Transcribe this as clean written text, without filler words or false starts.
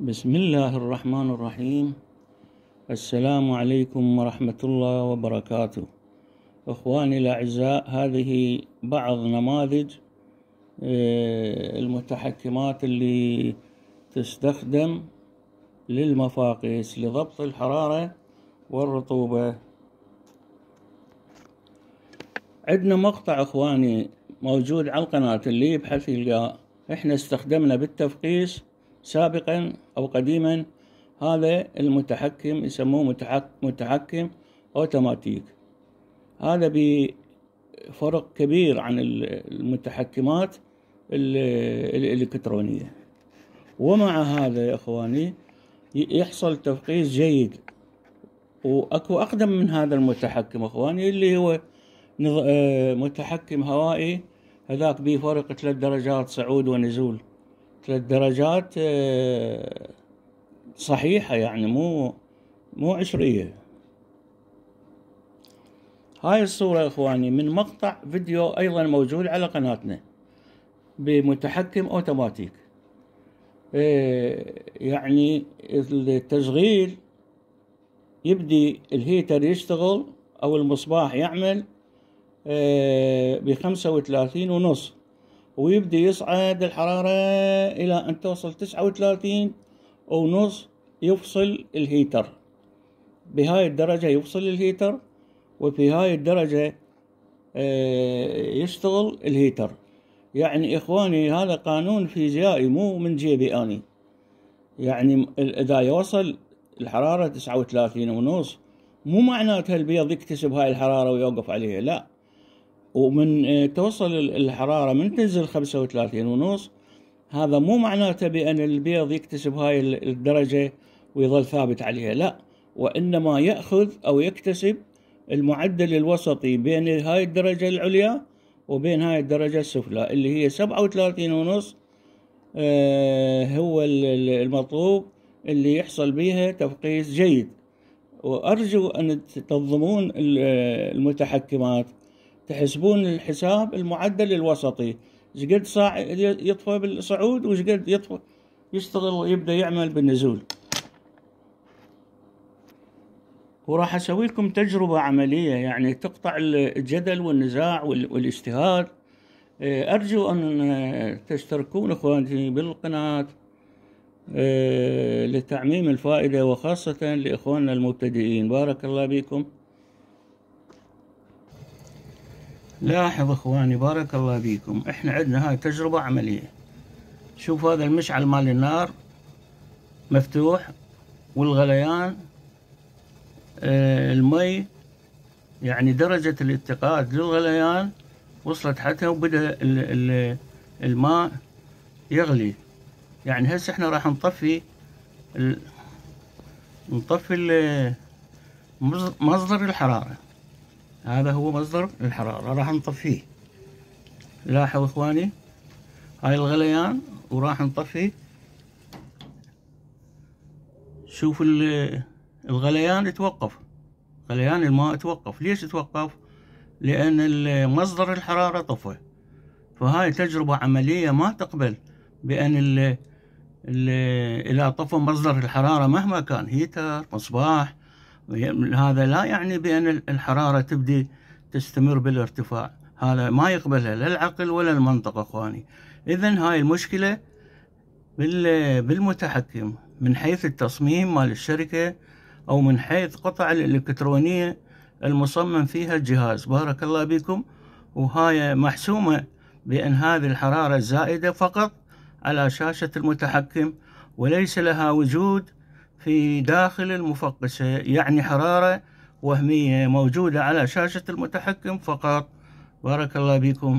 بسم الله الرحمن الرحيم. السلام عليكم ورحمة الله وبركاته. أخواني الأعزاء، هذه بعض نماذج المتحكمات اللي تستخدم للمفاقيس لضبط الحرارة والرطوبة. عندنا مقطع أخواني موجود على القناة، اللي يبحث يلقاه. احنا استخدمنا بالتفقيس سابقا أو قديما هذا المتحكم، يسموه متحكم أوتوماتيك. هذا بفرق كبير عن المتحكمات الإلكترونية. ومع هذا يا إخواني يحصل تفقيس جيد. وأكو أقدم من هذا المتحكم إخواني، اللي هو متحكم هوائي. هذاك به فرق 3 درجات صعود ونزول، 3 درجات صحيحة، يعني مو عشرية. هاي الصورة إخواني من مقطع فيديو أيضا موجود على قناتنا بمتحكم أوتوماتيك. يعني التشغيل يبدي الهيتر يشتغل أو المصباح يعمل ب35.5، ويبدي يصعد الحرارة إلى أن توصل 39.5، يفصل الهيتر. بهاي الدرجة يفصل الهيتر، وفي هاي الدرجة يشتغل الهيتر. يعني إخواني هذا قانون فيزيائي، مو من جيبي أني. يعني إذا يوصل الحرارة 39.5، مو معناتها البيض يكتسب هاي الحرارة ويوقف عليها، لا. ومن توصل الحرارة من تنزل 35.5، هذا مو معناته بأن البيض يكتسب هاي الدرجة ويظل ثابت عليها، لا. وإنما يأخذ أو يكتسب المعدل الوسطي بين هاي الدرجة العليا وبين هاي الدرجة السفلى، اللي هي 37.5. هو المطلوب اللي يحصل بيها تفقيس جيد. وأرجو أن تنظمون المتحكمات، تحسبون الحساب المعدل الوسطي، شقد ساعة يطفى بالصعود وشقد يطفى يشتغل ويبدأ يعمل بالنزول. وراح أسوي لكم تجربة عملية، يعني تقطع الجدل والنزاع والاجتهاد. أرجو أن تشتركون إخواني بالقناة لتعميم الفائدة، وخاصة لإخواننا المبتدئين. بارك الله بكم. لاحظ إخواني بارك الله بكم، إحنا عندنا هاي تجربة عملية. شوف هذا المشعل مال النار مفتوح، والغليان المي، يعني درجة الاتقاد للغليان وصلت حتى، وبدأ الماء يغلي. يعني هسه احنا راح نطفي مصدر الحرارة. هذا هو مصدر الحرارة، راح نطفيه. لاحظوا اخواني هاي الغليان، وراح نطفي. شوف الغليان توقف، غليان الماء توقف. ليش توقف؟ لأن مصدر الحرارة طفى. فهاي تجربة عملية ما تقبل بأن إذا طفى مصدر الحرارة مهما كان هيتر مصباح، هذا لا يعني بأن الحرارة تبدي تستمر بالارتفاع. هذا ما يقبلها لا العقل ولا المنطق اخواني. إذن هاي المشكلة بالمتحكم من حيث التصميم مال الشركة، أو من حيث قطع الإلكترونية المصمم فيها الجهاز. بارك الله بكم. وهاي محسومة بأن هذه الحرارة الزائدة فقط على شاشة المتحكم، وليس لها وجود في داخل المفقسة، يعني حرارة وهمية موجودة على شاشة المتحكم فقط. بارك الله بكم.